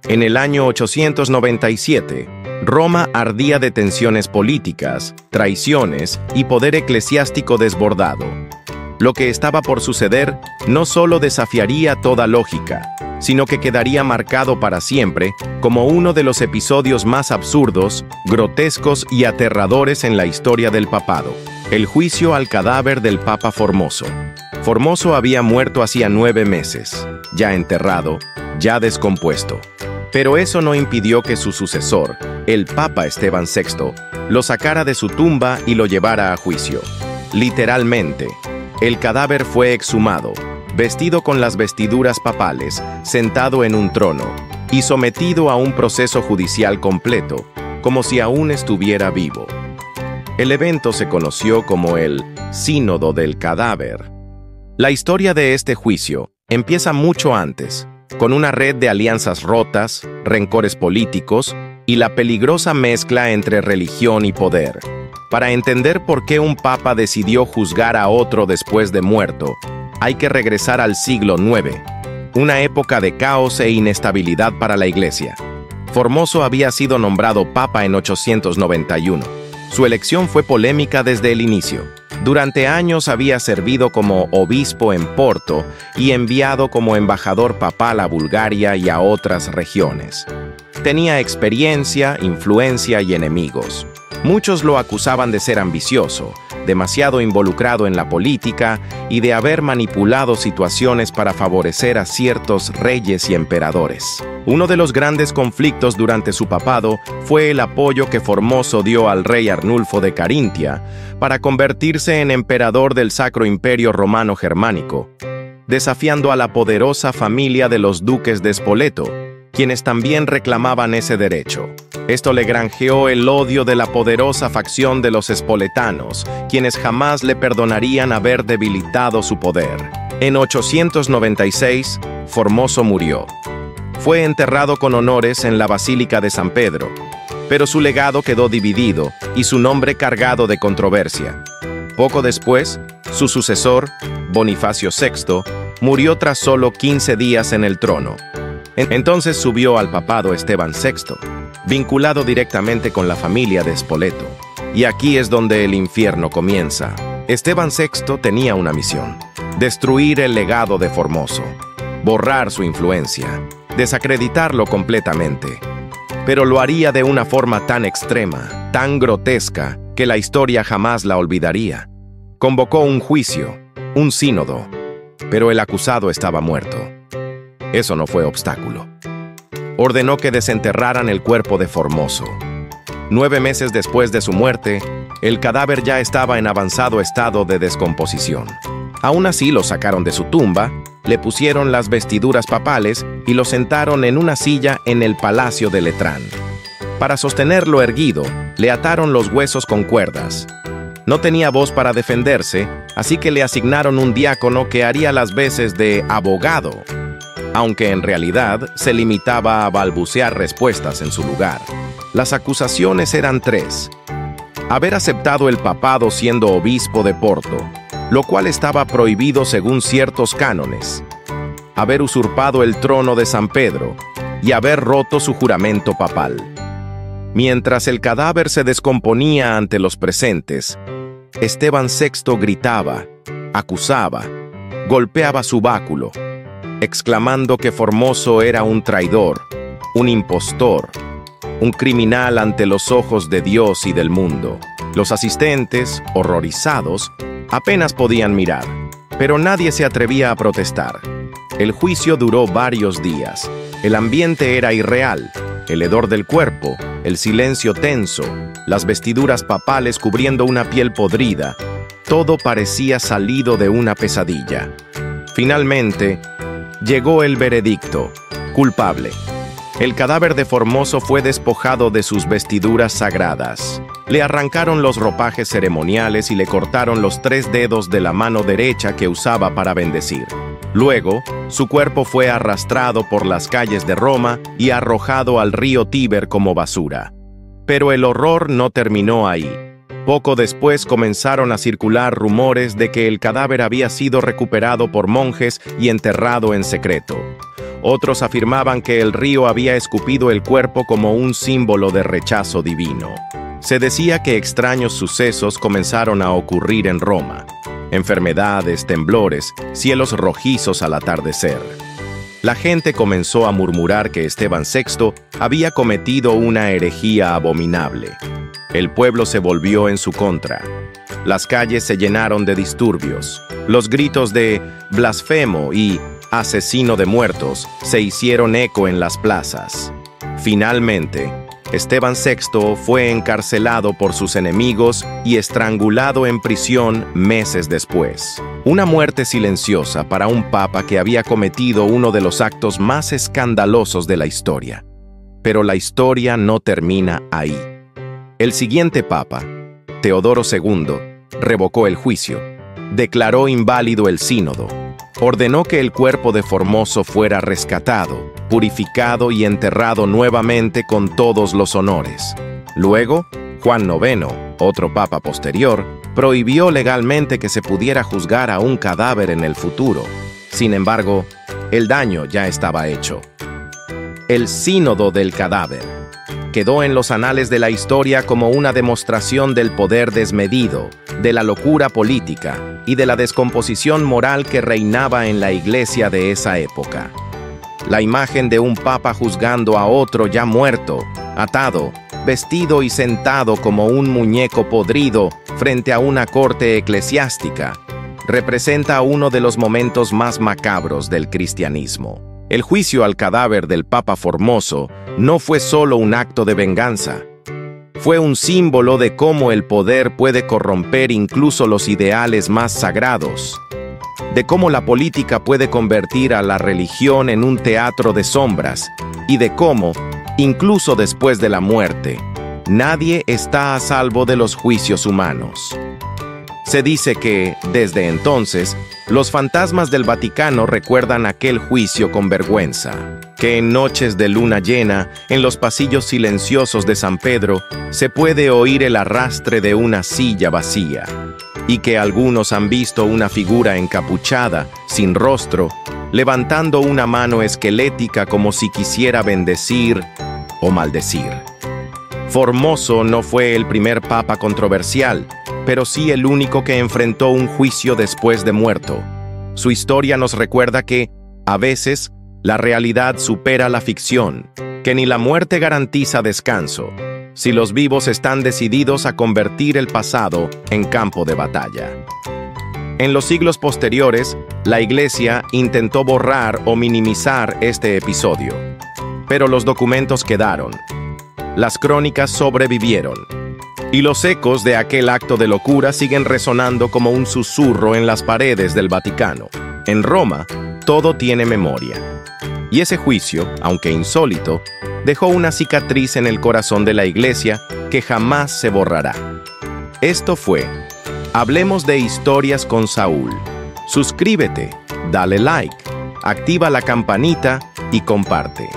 En el año 897, Roma ardía de tensiones políticas, traiciones y poder eclesiástico desbordado. Lo que estaba por suceder no solo desafiaría toda lógica, sino que quedaría marcado para siempre como uno de los episodios más absurdos, grotescos y aterradores en la historia del papado: el juicio al cadáver del Papa Formoso. Formoso había muerto hacía 9 meses, ya enterrado, ya descompuesto. Pero eso no impidió que su sucesor, el Papa Esteban VI, lo sacara de su tumba y lo llevara a juicio. Literalmente, el cadáver fue exhumado, vestido con las vestiduras papales, sentado en un trono, y sometido a un proceso judicial completo, como si aún estuviera vivo. El evento se conoció como el Sínodo del Cadáver. La historia de este juicio empieza mucho antes, con una red de alianzas rotas, rencores políticos y la peligrosa mezcla entre religión y poder. Para entender por qué un papa decidió juzgar a otro después de muerto, hay que regresar al siglo IX, una época de caos e inestabilidad para la Iglesia. Formoso había sido nombrado papa en 891. Su elección fue polémica desde el inicio. Durante años había servido como obispo en Porto y enviado como embajador papal a Bulgaria y a otras regiones. Tenía experiencia, influencia y enemigos. Muchos lo acusaban de ser ambicioso, demasiado involucrado en la política y de haber manipulado situaciones para favorecer a ciertos reyes y emperadores. Uno de los grandes conflictos durante su papado fue el apoyo que Formoso dio al rey Arnulfo de Carintia para convertirse en emperador del Sacro Imperio Romano Germánico, desafiando a la poderosa familia de los duques de Spoleto, quienes también reclamaban ese derecho. Esto le granjeó el odio de la poderosa facción de los espoletanos, quienes jamás le perdonarían haber debilitado su poder. En 896, Formoso murió. Fue enterrado con honores en la Basílica de San Pedro, pero su legado quedó dividido y su nombre cargado de controversia. Poco después, su sucesor, Bonifacio VI, murió tras solo 15 días en el trono. Entonces subió al papado Esteban VI, vinculado directamente con la familia de Spoleto. Y aquí es donde el infierno comienza. Esteban VI tenía una misión: destruir el legado de Formoso, borrar su influencia, desacreditarlo completamente. Pero lo haría de una forma tan extrema, tan grotesca, que la historia jamás la olvidaría. Convocó un juicio, un sínodo, pero el acusado estaba muerto. Eso no fue obstáculo. Ordenó que desenterraran el cuerpo de Formoso. 9 meses después de su muerte, el cadáver ya estaba en avanzado estado de descomposición. Aún así lo sacaron de su tumba, le pusieron las vestiduras papales y lo sentaron en una silla en el Palacio de Letrán. Para sostenerlo erguido, le ataron los huesos con cuerdas. No tenía voz para defenderse, así que le asignaron un diácono que haría las veces de abogado, aunque en realidad se limitaba a balbucear respuestas en su lugar. Las acusaciones eran 3. Haber aceptado el papado siendo obispo de Porto, lo cual estaba prohibido según ciertos cánones. Haber usurpado el trono de San Pedro y haber roto su juramento papal. Mientras el cadáver se descomponía ante los presentes, Esteban VI gritaba, acusaba, golpeaba su báculo, exclamando que Formoso era un traidor, un impostor, un criminal ante los ojos de Dios y del mundo. Los asistentes, horrorizados, apenas podían mirar, pero nadie se atrevía a protestar. El juicio duró varios días. El ambiente era irreal, el hedor del cuerpo, el silencio tenso, las vestiduras papales cubriendo una piel podrida. Todo parecía salido de una pesadilla. Finalmente, llegó el veredicto: culpable. El cadáver de Formoso fue despojado de sus vestiduras sagradas. Le arrancaron los ropajes ceremoniales y le cortaron los 3 dedos de la mano derecha que usaba para bendecir. Luego, su cuerpo fue arrastrado por las calles de Roma y arrojado al río Tíber como basura. Pero el horror no terminó ahí. Poco después comenzaron a circular rumores de que el cadáver había sido recuperado por monjes y enterrado en secreto. Otros afirmaban que el río había escupido el cuerpo como un símbolo de rechazo divino. Se decía que extraños sucesos comenzaron a ocurrir en Roma. Enfermedades, temblores, cielos rojizos al atardecer. La gente comenzó a murmurar que Esteban VI había cometido una herejía abominable. El pueblo se volvió en su contra. Las calles se llenaron de disturbios. Los gritos de blasfemo y asesino de muertos se hicieron eco en las plazas. Finalmente, Esteban VI fue encarcelado por sus enemigos y estrangulado en prisión meses después. Una muerte silenciosa para un papa que había cometido uno de los actos más escandalosos de la historia. Pero la historia no termina ahí. El siguiente papa, Teodoro II, revocó el juicio, declaró inválido el sínodo, ordenó que el cuerpo de Formoso fuera rescatado, purificado y enterrado nuevamente con todos los honores. Luego, Juan IX, otro papa posterior, prohibió legalmente que se pudiera juzgar a un cadáver en el futuro. Sin embargo, el daño ya estaba hecho. El sínodo del cadáver quedó en los anales de la historia como una demostración del poder desmedido, de la locura política y de la descomposición moral que reinaba en la iglesia de esa época. La imagen de un papa juzgando a otro ya muerto, atado, vestido y sentado como un muñeco podrido frente a una corte eclesiástica, representa uno de los momentos más macabros del cristianismo. El juicio al cadáver del Papa Formoso no fue solo un acto de venganza. Fue un símbolo de cómo el poder puede corromper incluso los ideales más sagrados, de cómo la política puede convertir a la religión en un teatro de sombras y de cómo, incluso después de la muerte, nadie está a salvo de los juicios humanos. Se dice que, desde entonces, los fantasmas del Vaticano recuerdan aquel juicio con vergüenza, que en noches de luna llena, en los pasillos silenciosos de San Pedro, se puede oír el arrastre de una silla vacía, y que algunos han visto una figura encapuchada, sin rostro, levantando una mano esquelética como si quisiera bendecir o maldecir. Formoso no fue el primer papa controversial, pero sí el único que enfrentó un juicio después de muerto. Su historia nos recuerda que, a veces, la realidad supera la ficción, que ni la muerte garantiza descanso, si los vivos están decididos a convertir el pasado en campo de batalla. En los siglos posteriores, la Iglesia intentó borrar o minimizar este episodio, pero los documentos quedaron. Las crónicas sobrevivieron, y los ecos de aquel acto de locura siguen resonando como un susurro en las paredes del Vaticano. En Roma, todo tiene memoria. Y ese juicio, aunque insólito, dejó una cicatriz en el corazón de la Iglesia que jamás se borrará. Esto fue Hablemos de Historias con Saúl. Suscríbete, dale like, activa la campanita y comparte.